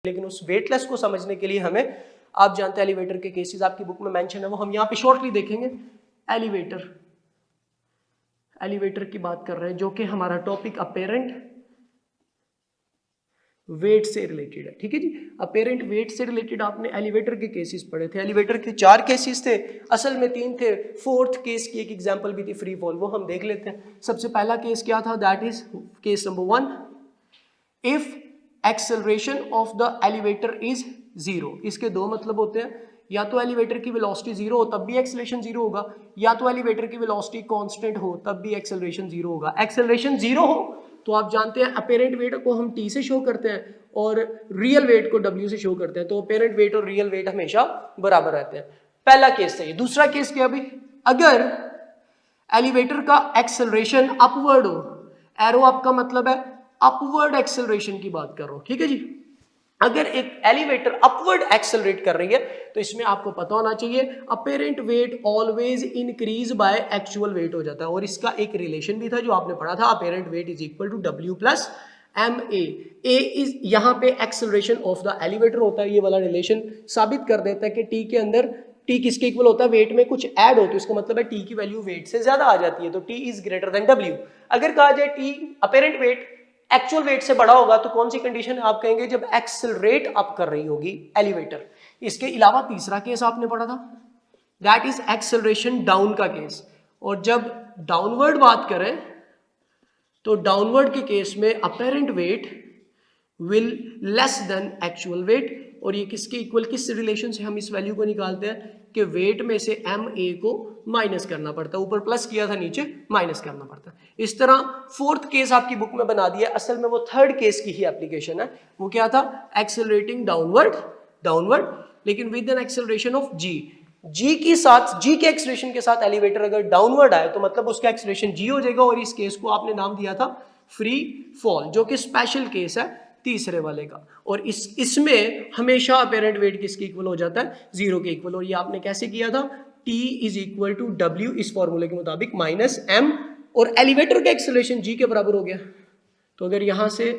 लेकिन उस वेटलेस को समझने के लिए हमें, आप जानते हैं एलिवेटर के केसेस आपकी बुक में मेंशन है, वो हम यहाँ पे शॉर्टली देखेंगे। एलिवेटर की बात कर रहे हैं, जो कि हमारा टॉपिक अपेरेंट वेट से रिलेटेड है। ठीक है जी, अपेरेंट वेट से रिलेटेड आपने एलिवेटर के केसेस पढ़े थे। एलिवेटर के 4 केसेस थे, असल में 3 थे, फोर्थ केस की एक एग्जांपल भी थी फ्री फॉल, वो हम देख लेते हैं। सबसे पहला केस क्या था, that is case number 1, if acceleration of the elevator is 0। इसके दो मतलब होते हैं, या तो एलिवेटर की वेलोसिटी 0 हो तब भी एक्सेलरेशन 0 होगा, या तो एलिवेटर की वेलोसिटी कांस्टेंट हो तब भी एक्सेलरेशन 0 होगा। एक्सेलरेशन 0 हो तो आप जानते हैं अपेरेंट वेट को हम t से शो करते हैं और रियल वेट को w से शो करते हैं, तो अपेरेंट वेट और रियल वेट हमेशा बराबर रहते हैं। पहला केस है। दूसरा केस क्या भी, अगर एलिवेटर का एक्सेलरेशन अपवर्ड हो, एरो आपका मतलब है अपवर्ड एक्सेलरेशन की बात कर रहा हूं, ठीक है जी। अगर एक एलिवेटर अपवर्ड एक्सेलरेट कर रही है तो इसमें आपको पता होना चाहिए apparent weight always increase by actual wait हो जाता है, और इसका एक रिलेशन भी था जो आपने पढ़ा था, apparent weight is equal to w plus ma। a is यहाँ पे एक्सेलरेशन ऑफ द एलिवेटर होता है, ये वाला रिलेशन साबित कर देता है कि t के अंदर t किसके इक्वल होता है, वेट में कुछ ऐड हो तो इसका मतलब है t की वैल्यू वेट से ज्यादा आ जाती है, तो t is greater then w। अगर कहा जाए t apparent wait actual wait से बड़ा होगा तो कौन सी कंडीशन है, आप कहेंगे जब एक्सेलरेट अप कर रही होगी एलिवेटर। इसके अलावा तीसरा केस आपने पढ़ा था, दैट इज एक्सेलरेशन डाउन का केस, और जब डाउनवर्ड बात करें तो डाउनवर्ड के केस में apparent weight will less than actual wait, और ये किसके इक्वल, किस रिलेशन से हम इस वैल्यू को निकालते हैं कि वेट में से ma को माइनस करना पड़ता है, ऊपर प्लस किया था नीचे माइनस करना पड़ता है। इस तरह फोर्थ केस आपकी बुक में बना दिया, असल में वो थर्ड केस की ही एप्लीकेशन है। वो क्या था, एक्सेलरेटिंग डाउनवर्ड लेकिन with an acceleration of g के साथ, g के एक्सेलरेशन के साथ एलिवेटर अगर डाउनवर्ड आए तो मतलब उसका एक्सेलरेशन g हो जाएगा, और इस केस को आपने नाम दिया था फ्री फॉल, जो कि स्पेशल केस है तीसरे वाले का। और इसमें हमेशा अपेरेंट वेट किसके इक्वल हो जाता है, 0 के इक्वल। और ये आपने कैसे किया था, t is equal to w इस फॉर्मूले के मुताबिक माइनस m, और एलिवेटर का एक्सेलरेशन g के बराबर हो गया, तो अगर यहां से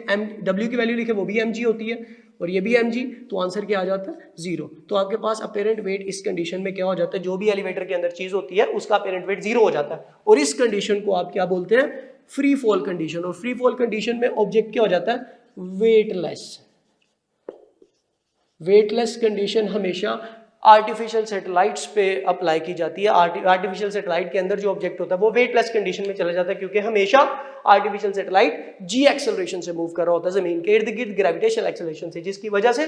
w की वैल्यू लिखे वो भी mg होती है और ये भी mg, तो आंसर क्या आ जाता है, 0। तो आपके पास अपेरेंट वेट इस कंडीशन में क्या हो जाता है, जो भी एलिवेटर के अंदर चीज होती है उसका अपेरेंट वेट 0 हो जाता है, और इस कंडीशन को आप क्या बोलते हैं, फ्री फॉल कंडीशन। और फ्री फॉल कंडीशन में ऑब्जेक्ट क्या हो जाता है, वेटलेस कंडीशन हमेशा आर्टिफिशियल सैटेलाइट्स पे अप्लाई की जाती है। आर्टिफिशियल सैटेलाइट के अंदर जो ऑब्जेक्ट होता है वो वेटलेस कंडीशन में चला जाता है, क्योंकि हमेशा आर्टिफिशियल सैटेलाइट जी एक्सेलरेशन से मूव कर रहा होता है जमीन के इर्द गिर्द ग्रेविटेशनल एक्सेलरेशन से, जिसकी वजह से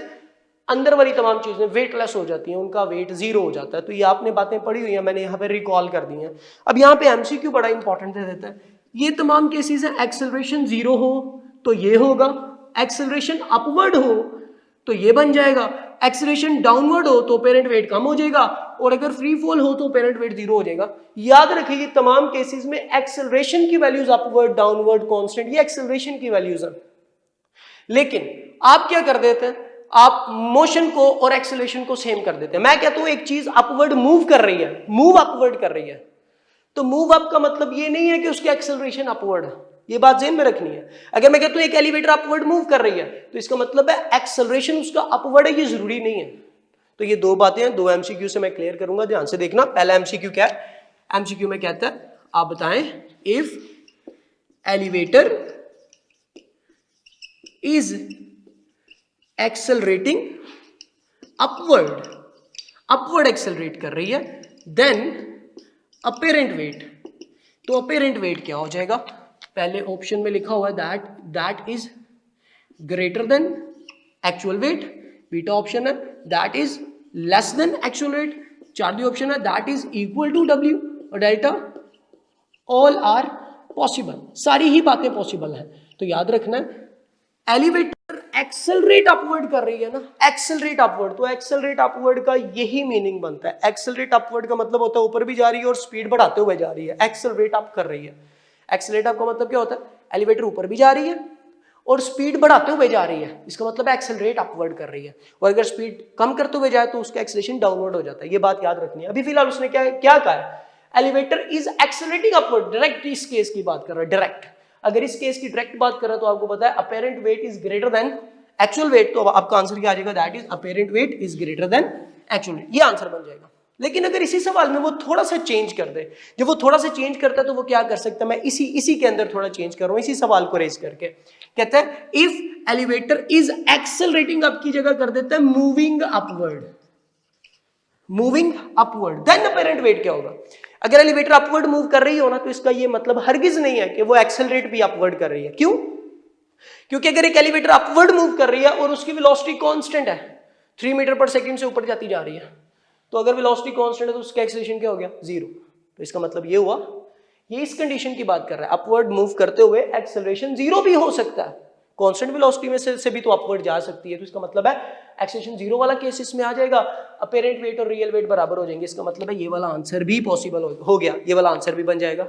अंदर वाली तमाम चीजें वेटलेस हो जाती हैं, उनका वेट 0 हो जाता है। तो ये आपने बातें पढ़ी हुई हैं, मैंने यहाँ पे रिकॉल कर दी हैं। अब यहाँ पे एमसीक्यू बड़ा इंपॉर्टेंट दे देता है, ये तमाम केसेस है, एक्सेलरेशन 0 हो तो ये होगा, एक्सेलरेशन अपवर्ड हो तो ये बन जाएगा, एक्सेलरेशन डाउनवर्ड हो तो अपेरेंट वेट कम हो जाएगा, और अगर फ्री फॉल हो तो अपेरेंट वेट 0 हो जाएगा। याद रखिए तमाम केसेस में एक्सेलरेशन की वैल्यूज अपवर्ड, डाउनवर्ड, कांस्टेंट, ये एक्सेलरेशन की वैल्यूज हैं। लेकिन आप क्या कर देते हैं, आप मोशन को और एक्सेलरेशन को सेम कर देते हैं। मैं कहता हूं एक चीज अपवर्ड मूव कर रही है, मूव अपवर्ड कर रही है, तो मूव अप का मतलब ये नहीं है कि उसकी एक्सेलरेशन अपवर्ड है, ये बात ध्यान में रखनी है। अगर मैं कहता हूं एक एलिवेटर अपवर्ड मूव कर रही है तो इसका मतलब है एक्सेलरेशन उसका अपवर्ड है, ये जरूरी नहीं है। तो ये दो बातें हैं, दो एमसीक्यू से मैं क्लियर करूंगा, ध्यान से देखना। पहला एमसीक्यू क्या है, एमसीक्यू में कहता है आप बताएं, if elevator is accelerating upward accelerate कर रही है, देन अपेरेंट वेट, तो अपेरेंट वेट क्या हो जाएगा, पहले ऑप्शन में लिखा हुआ है that is greater than actual weight, beta option है that is less than actual weight, Charlie option है that is equal to w, और डेल्टा ऑल आर पॉसिबल, सारी ही बातें पॉसिबल हैं। तो याद रखना है एलिवेटर एक्सेलरेट अपवर्ड कर रही है ना, एक्सेलरेट अपवर्ड, तो एक्सेलरेट अपवर्ड का यही मीनिंग बनता है। एक्सेलरेट अपवर्ड का मतलब होता है ऊपर भी जा रही है और स्पीड बढ़ाते हुए जा रही है, एक्सेलरेट अप कर रही है। एक्सेलरेट अप का मतलब क्या होता है, एलिवेटर ऊपर भी जा रही है और स्पीड बढ़ाते हुए जा रही है, इसका मतलब एक्सेलरेट अपवर्ड कर रही है। और अगर स्पीड कम करते हुए जाए तो उसका एक्सेलरेशन डाउनवर्ड हो जाता है, ये बात याद रखनी है। अभी फिलहाल उसने क्या कहा है, elevator is accelerating upward, direct इस केस की बात कर रहा है, डायरेक्ट। अगर इस केस की डायरेक्ट बात कर रहा है तो आपको पता है apparent weight is greater than actual wait, तो आपका आंसर क्या आ जाएगा, that is apparent weight is greater than actual wait, ये आंसर बन जाएगा। लेकिन अगर इसी सवाल में वो थोड़ा सा चेंज कर दे, जब वो थोड़ा सा चेंज करता है तो वो क्या कर सकता है, मैं इसी के अंदर थोड़ा चेंज कर रहा हूं, इसी सवाल को रेज करके कहता है इफ एलिवेटर इज एक्सेलरेटिंग, अब की जगह कर देता है moving upward, moving upward, then apparent weight क्या होगा। अगर एलिवेटर अपवर्ड मूव कर रही हो ना, तो इसका ये मतलब हरगिज नहीं है कि वो एक्सेलरेट भी अपवर्ड कर रही है। क्यों? क्योंकि अगर एक एलिवेटर अपवर्ड मूव कर रही है और उसकी वेलोसिटी कांस्टेंट है, 3 मीटर पर सेकंड से ऊपर जाती जा रही है, तो अगर वेलोसिटी कांस्टेंट है तो उसका एक्सेलरेशन क्या हो गया, 0। तो इसका मतलब ये हुआ, ये इस कंडीशन की बात कर रहा है, अपवर्ड मूव करते हुए एक्सेलरेशन 0 भी हो सकता है, कांस्टेंट वेलोसिटी में से भी तो अपवर्ड जा सकती है, तो इसका मतलब है एक्सेलरेशन 0 वाला केस इसमें आ जाएगा, अपेरेंट वेट और रियल वेट बराबर हो जाएंगे, इसका मतलब है ये वाला आंसर भी पॉसिबल हो गया, ये वाला आंसर भी बन जाएगा।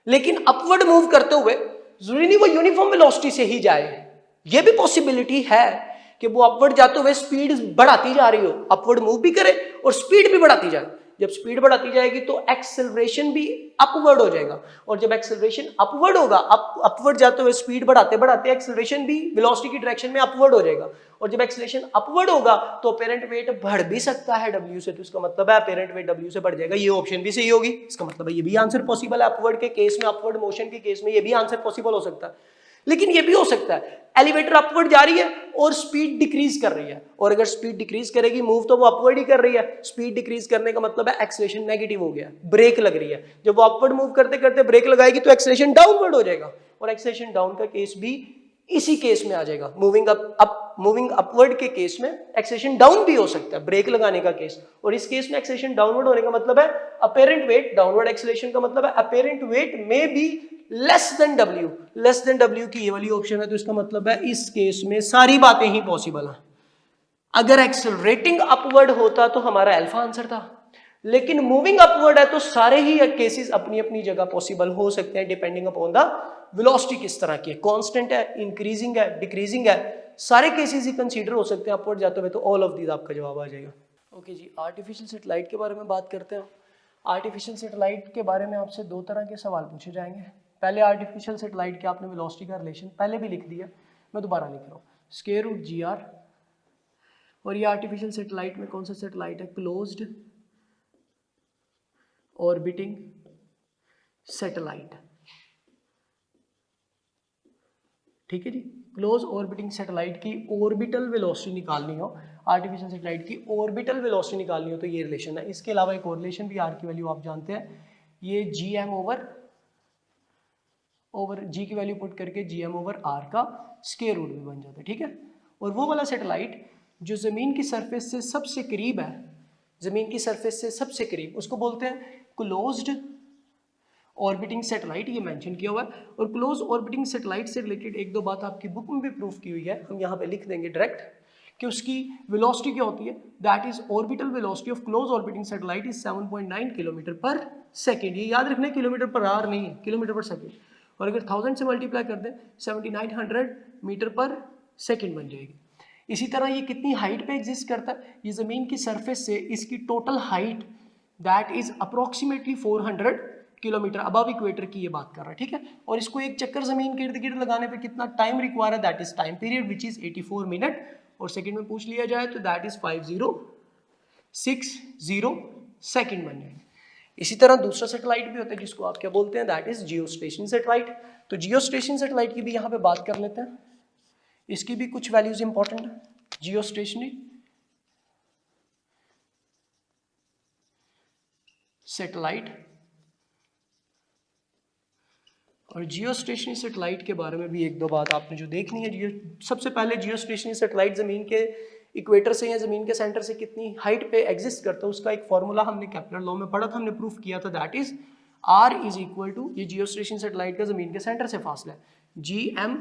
लेकिन अपवर्ड मूव करते हुए जरूरी नहीं वो यूनिफॉर्म वेलोसिटी से ही जाए, ये भी पॉसिबिलिटी है कि वो अपवर्ड जाते हुए स्पीड बढ़ाती जा रही हो, अपवर्ड मूव भी करे और स्पीड भी बढ़ाती जाए। जब स्पीड बढ़ाती जाएगी तो एक्सेलरेशन भी अपवर्ड हो जाएगा, और जब एक्सेलरेशन अपवर्ड होगा, अपवर्ड जाते हुए स्पीड बढ़ाते बढ़ाते एक्सेलरेशन भी वेलोसिटी की डायरेक्शन में अपवर्ड हो जाएगा, और जब एक्सेलरेशन अपवर्ड होगा तो अपेरेंट वेट बढ़ भी सकता है W से, तो इसका मतलब है अपेरेंट वेट W से बढ़ जाएगा, ये ऑप्शन भी सही होगी। इसका मतलब है ये भी आंसर पॉसिबल है, अपवर्ड के केस में, अपवर्ड मोशन के केस में ये भी आंसर पॉसिबल हो सकता है। लेकिन ये भी हो सकता है एलिवेटर अपवर्ड जा रही है और स्पीड डिक्रीज कर रही है, और अगर स्पीड डिक्रीज करेगी, मूव तो वो अपवर्ड ही कर रही है, स्पीड डिक्रीज करने का मतलब है एक्सेलरेशन नेगेटिव हो गया, ब्रेक लग रही है, जब वो अपवर्ड मूव करते करते ब्रेक लगाएगी तो एक्सेलरेशन डाउनवर्ड हो जाएगा, और एक्सेलरेशन डाउन का केस भी इसी केस में आ जाएगा, मूविंग अपवर्ड के केस में एक्सेलरेशन डाउन भी हो सकता है, ब्रेक लगाने का केस, और इस केस में एक्सेलरेशन डाउनवर्ड होने का मतलब है अपेरेंट वेट, डाउनवर्ड एक्सेलरेशन का मतलब है अपेरेंट वेट में भी लेस देन W की ये वाली ऑप्शन है, तो इसका मतलब है इस केस में सारी बातें ही पॉसिबल है। अगर एक्सेलरेटिंग अपवर्ड होता तो हमारा अल्फा आंसर था, लेकिन मूविंग अपवर्ड है तो सारे ही केसेस अपनी अपनी जगह पॉसिबल हो सकते हैं, डिपेंडिंग अपॉन द वेलोसिटी किस तरह की है, कांस्टेंट है, इंक्रीजिंग है, डिक्रीजिंग है, सारे केसेस ही कंसीडर हो सकते हैं अपवर्ड जाते हुए, तो ऑल ऑफ दीज आपका जवाब आ जाएगा। ओके जी, आर्टिफिशियल सैटेलाइट के बारे में बात करते हैं। आर्टिफिशियल सैटेलाइट के बारे में आपसे 2 तरह के सवाल पूछे जाएंगे। पहले आर्टिफिशियल सैटेलाइट के आपने वेलोसिटी का रिलेशन पहले भी लिख दिया, मैं दोबारा लिख रहा हूँ, स्क्वायर रूट GR, और ये आर्टिफिशियल सैटेलाइट में कौन सा सैटेलाइट है, क्लोज्ड ऑर्बिटिंग सैटेलाइट, ठीक है जी। क्लोज ऑर्बिटिंग सैटेलाइट की ऑर्बिटल वेलोसिटी निकालनी हो, आर्टिफिशियल सैटेलाइट की ऑर्बिटल वेलोसिटी निकालनी हो, तो ये रिलेशन है। इसके अलावा एक और रिलेशन भी, आर की वैल्यू आप जानते हैं, ये GM ओवर G की वैल्यू पुट करके GM ओवर R का स्क्वायर रूट भी बन जाता है, ठीक है। और वो वाला सैटेलाइट जो जमीन की सरफेस से सबसे करीब है, जमीन की सरफेस से सबसे करीब, उसको बोलते हैं क्लोज्ड ऑर्बिटिंग सैटेलाइट, ये मेंशन किया हुआ है। और क्लोज ऑर्बिटिंग सैटेलाइट से रिलेटेड 1-2 बात आपकी बुक में भी प्रूफ की हुई है, हम यहाँ पे लिख देंगे डायरेक्ट कि उसकी वेलोसिटी क्या होती है, that is orbital velocity of close orbiting satellite is 7.9 kilometre पर सेकेंड। ये याद रखना, किलोमीटर पर आवर नहीं है, किलोमीटर पर सेकेंड, और अगर 1000 से मल्टीप्लाई कर दें 7900 मीटर पर सेकेंड बन जाएगी। इसी तरह ये कितनी हाइट पे एग्जिस्ट करता है, ये ज़मीन की सरफेस से इसकी total height that is approximately 400 kilometre above equator की ये बात कर रहा है, ठीक है। और इसको एक चक्कर जमीन के इर्द गिर्द लगाने पे कितना टाइम रिक्वायर है, that is time period which is 84 minute, और सेकंड में पूछ लिया जाए तो दैट इज 5060 सेकंड बन जाएंगे। इसी तरह दूसरा सैटेलाइट भी होता है जिसको आप क्या बोलते हैं, that is Jio station satellite. तो जियो स्टेशन सैटेलाइट की भी यहाँ पे बात कर लेते हैं, इसकी भी कुछ वैल्यूज इंपॉर्टेंट है। जियो स्टेशनरी सैटेलाइट, और जियो स्टेशनरी सैटेलाइट के बारे में भी 1-2 बात आपने जो देखनी है। सबसे पहले जियो स्टेशनरी सैटेलाइट ज़मीन के इक्वेटर से या ज़मीन के सेंटर से कितनी हाइट पे एग्जिस्ट करता है, उसका एक फॉर्मूला हमने केपलर लॉ में पढ़ा था, हमने प्रूफ किया था, that is R is equal to, ये जियो स्टेशन सैटेलाइट का ज़मीन के सेंटर से फासला है, GM,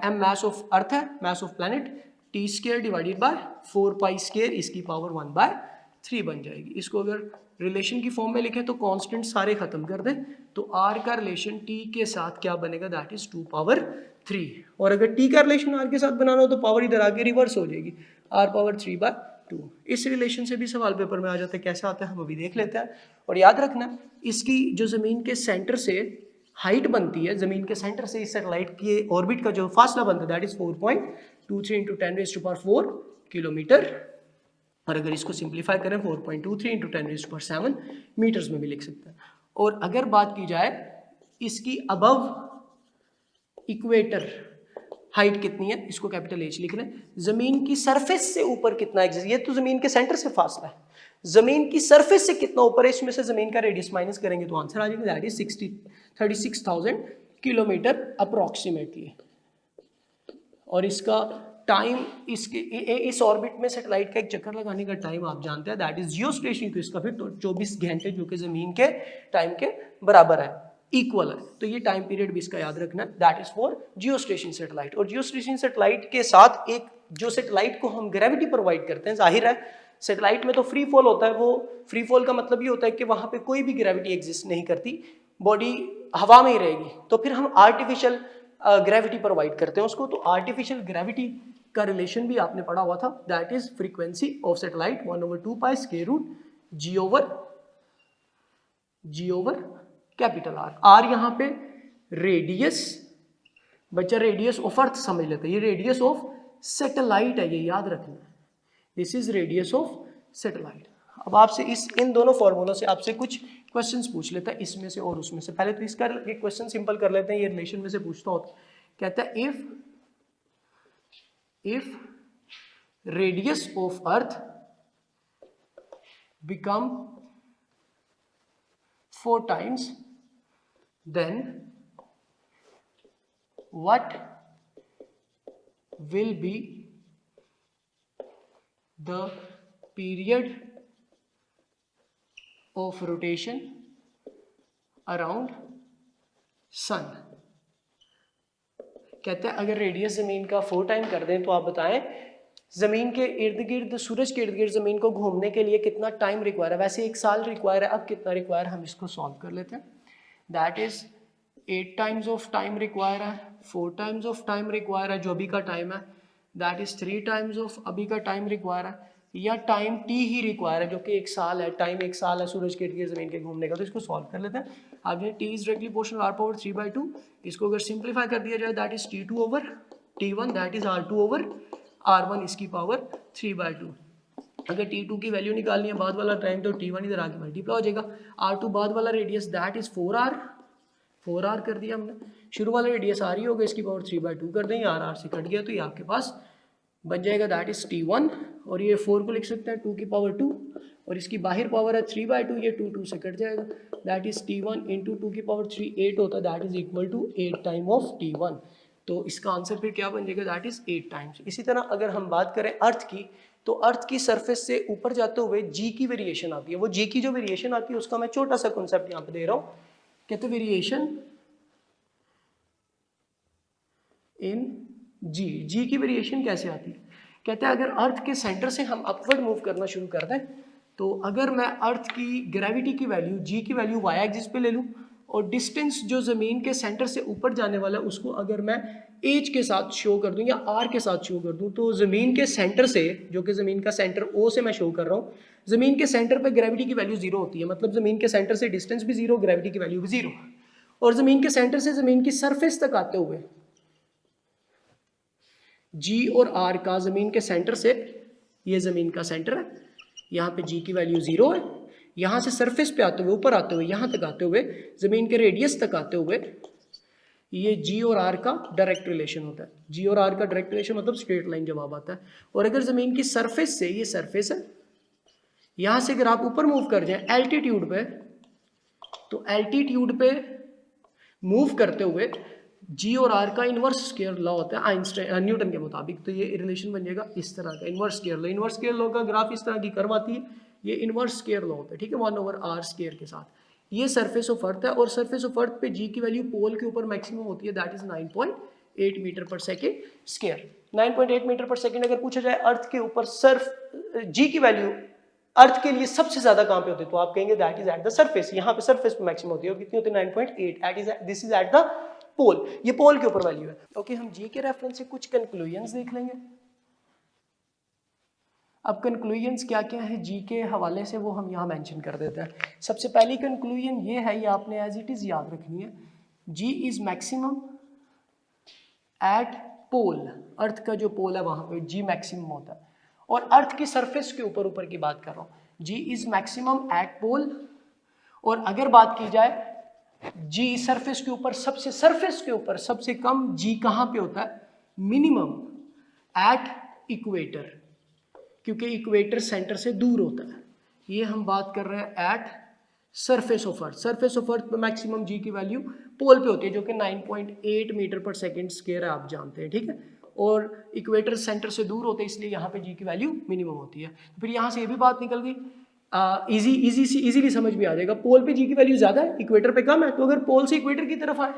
M mass of earth है, mass of planet, T square divided by 4 pi square इसकी पावर 1/3 बन जाएगी। इसको अगर रिलेशन की फॉर्म में लिखें तो कांस्टेंट सारे खत्म कर दें, तो R का रिलेशन T के साथ क्या बनेगा, दैट इज 2/3, और अगर T का रिलेशन R के साथ बनाना हो तो पावर इधर आके रिवर्स हो जाएगी, R/3/2। इस रिलेशन से भी सवाल पेपर में आ जाता है, कैसे आता है हम अभी देख लेते हैं। और याद रखना, इसकी जो ज़मीन के सेंटर से हाइट बनती है, ज़मीन के सेंटर से इस सैटेलाइट के ऑर्बिट का जो फासला बनता है दैट इज 4 4.23 इंटू 10⁴ किलोमीटर, और अगर इसको सिंप्लीफाई करें 4.23 इंटू 10⁷ मीटर्स में भी लिख सकते हैं। और अगर बात की जाए इसकी अबव इक्वेटर हाइट कितनी है, इसको कैपिटल H लिख लें। जमीन की सरफेस से ऊपर कितना एग्जिस्ट, ये तो जमीन के सेंटर से फासला है, जमीन की सरफेस से कितना ऊपर है, इसमें से जमीन का रेडियस माइनस करेंगे तो आंसर आ जाएगा, दैट इज 36,000 किलोमीटर अप्रोक्सीमेटली। और इसका टाइम, इसके इस ऑर्बिट में सैटेलाइट का एक चक्कर लगाने का टाइम आप जानते हैं, दैट इज जियोस्टेशन तो इसका फिर 24 घंटे, जो कि जमीन के टाइम के बराबर है, इक्वल है। तो ये टाइम पीरियड भी इसका याद रखना है, दैट इज फॉर जियोस्टेशन सैटेलाइट। और जियोस्टेशन सैटेलाइट के साथ एक जो सैटेलाइट को हम ग्रेविटी प्रोवाइड करते हैं, जाहिर है सैटेलाइट में तो फ्री फॉल होता है, वो फ्री फॉल का मतलब ये होता है कि वहां पे कोई भी ग्रेविटी एग्जिस्ट नहीं करती, बॉडी हवा में ही रहेगी, तो फिर हम आर्टिफिशियल ग्रेविटी प्रोवाइड करते हैं उसको। तो आर्टिफिशियल ग्रेविटी का रिलेशन भी आपने पढ़ा हुआ था, that is frequency of satellite 1/2 pi square root g over capital R. R यहाँ पे रेडियस, बच्चा रेडियस ऑफ अर्थ समझ लेते हैं, ये रेडियस ऑफ सैटेलाइट है, ये याद रखना है, this is radius of satellite. अब आपसे इन दोनों फॉर्मूलों से आपसे कुछ क्वेश्चंस पूछ लेता है, इसमें से और उसमें से। पहले तो इसका एक क्वेश्चन सिंपल कर लेते हैं, ये रिलेशन में से पूछता होता, कहता है if radius of earth become 4 times, then what will be the period of rotation around sun? कहते हैं अगर रेडियस जमीन का 4 टाइम कर दें तो आप बताएं जमीन के इर्द गिर्द, सूरज के इर्द गिर्द जमीन को घूमने के लिए कितना टाइम रिक्वायर है। वैसे 1 साल रिक्वायर है, अब कितना रिक्वायर, हम इसको सॉल्व कर लेते हैं। That is 8 times of time require है, 4 टाइम्स ऑफ टाइम रिक्वायर है जो अभी का टाइम है, दैट इज 3 टाइम्स ऑफ अभी का टाइम रिक्वायर है, या टाइम टी ही रिक्वायर है जो कि 1 साल है, टाइम 1 साल है सूरज के इर्द गिर्द जमीन के घूमने का। तो इसको सॉल्व कर लेते हैं। अब ये T is directly proportional R power 3/2, इसको अगर सिंप्लीफाई कर दिया जाए that is T2 over T1, that is R2 over R1 इसकी पावर 3/2। अगर T2 की वैल्यू निकालनी है बाद वाला टाइम, तो T1 इधर आके मल्टीप्लाई हो जाएगा, R2 बाद वाला रेडियस दैट इज 4R कर दिया हमने, शुरू वाला रेडियस R ही होगा, इसकी पावर 3/2 कर देंगे, R से कट गया तो ये आपके पास बन जाएगा दैट इज T1, और ये 4 को लिख सकते हैं 2 की पावर 2, और इसकी बाहर पावर है 3/2, ये 2 से कट जाएगा, दैट इज T1 इंटू 2 की पावर 3 8 होता है, that is equal to 8 time of T1। तो इसका आंसर फिर क्या बन जाएगा, दैट इज 8 टाइम्स। इसी तरह अगर हम बात करें अर्थ की, तो अर्थ की सरफेस से ऊपर जाते हुए जी की वेरिएशन आती है। वो जी की जो वेरिएशन आती है उसका मैं छोटा सा कॉन्सेप्ट यहाँ पे दे रहा हूँ, कहते वेरिएशन इन जी की वेरिएशन कैसे आती है, कहते हैं अगर अर्थ के सेंटर से हम अपवर्ड मूव करना शुरू कर दें, तो अगर मैं अर्थ की ग्रेविटी की वैल्यू, जी की वैल्यू वाई एक्सिस पे ले लूँ, और डिस्टेंस जो ज़मीन के सेंटर से ऊपर जाने वाला है उसको अगर मैं एज के साथ शो कर दूं या आर के साथ शो कर दूं, तो ज़मीन के सेंटर से, जो कि ज़मीन का सेंटर ओ से मैं शो कर रहा हूँ, ज़मीन के सेंटर पे ग्रेविटी की वैल्यू 0 होती है, मतलब ज़मीन के सेंटर से डिस्टेंस भी 0, ग्रेविटी की वैल्यू भी 0, और ज़मीन के सेंटर से ज़मीन की सरफेस तक आते हुए जी और आर का, ज़मीन के सेंटर से, ये ज़मीन का सेंटर है, यहाँ पे जी की वैल्यू 0 है, यहाँ से सरफेस पे आते हुए, ऊपर आते हुए, यहाँ तक आते हुए, ज़मीन के रेडियस तक आते हुए, ये जी और आर का डायरेक्ट रिलेशन होता है। जी और आर का डायरेक्ट रिलेशन मतलब स्ट्रेट लाइन जवाब आता है। और अगर ज़मीन की सरफेस से, ये सरफेस है, यहाँ से अगर आप ऊपर मूव कर जाए एल्टीट्यूड पे, तो एल्टीट्यूड पे मूव करते हुए जी और आर का इनवर्स स्क्वायर लॉ होता है आइंस्टाइन न्यूटन के मुताबिक, तो ये रिलेशन बन जाएगा इस तरह का, inverse square law. Inverse square law का ग्राफ इस तरह की कर्व आती है, ये इनवर्स स्क्वायर लॉ होता है, ठीक है, 1/r स्क्वायर के साथ। ये सरफेस ऑफ अर्थ है, और सरफेस ऑफ अर्थ पे जी की वैल्यू पोल के ऊपर मैक्सिमम होती है, दैट इज 9.8 मीटर पर सेकेंड स्क्वायर। 9.8 मीटर पर सेकेंड अगर पूछा जाए अर्थ के ऊपर जी की वैल्यू अर्थ के लिए सबसे ज्यादा कहां पे होती है, तो आप कहेंगे that is at the surface, यहाँ पे सरफेस पे मैक्सिमम होती है, और कितनी होती है 9.8, दिस इज एट द पोल, ये पोल के ऊपर वैल्यू है। ओके, हम जी के रेफरेंस से कुछ कंक्लूजन्स देख लेंगे। अब कंक्लूजन्स क्या क्या है जी के हवाले से, वो हम यहाँ मेंशन कर देते हैं। सबसे पहली कंक्लूजन ये है, ये आपने एज इट इज याद रखनी है, जी इज मैक्सिमम एट पोल, अर्थ का जो पोल है वहां पे जी मैक्सिमम होता है, और अर्थ की सरफेस के ऊपर ऊपर की बात कर रहा हूँ, जी इज मैक्सिमम एट पोल। और अगर बात की जाए जी सरफेस के ऊपर, सरफेस के ऊपर सबसे कम जी कहाँ पे होता है, मिनिमम एट इक्वेटर, क्योंकि इक्वेटर सेंटर से दूर होता है। ये हम बात कर रहे हैं at surface of earth. Surface of earth पे मैक्सिमम जी की वैल्यू पोल पे होती है, जो कि 9.8 मीटर पर सेकेंड स्क्वायर है, आप जानते हैं, ठीक है। और इक्वेटर सेंटर से दूर होते हैं, इसलिए यहाँ पे जी की वैल्यू मिनिमम होती है। तो फिर यहाँ से ये भी बात निकल गई, इजीली समझ में आ जाएगा। पोल पे जी की वैल्यू ज्यादा है, इक्वेटर पे कम है, तो अगर पोल से इक्वेटर की तरफ आए,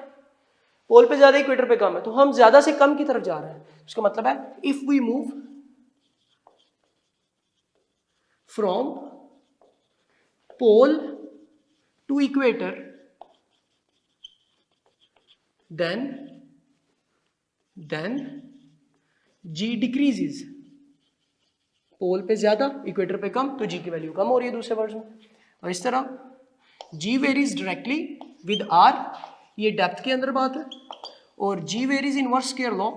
पोल पे ज्यादा इक्वेटर पे कम है, तो हम ज्यादा से कम की तरफ जा रहे हैं। उसका मतलब है if we move from pole to equator then g decreases. Pole पे ज्यादा इक्वेटर पे कम, तो जी की वैल्यू कम हो रही है दूसरे वर्ड्स में। और इस तरह g varies directly with r, ये डेप्थ के अंदर बात है, और g varies inverse square law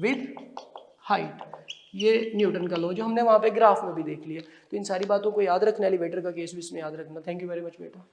with height, ये न्यूटन का लॉ जो हमने वहां पे ग्राफ में भी देख लिया। तो इन सारी बातों को याद रखना, एलिवेटर का केस भी इसमें याद रखना। थैंक यू वेरी मच बेटा।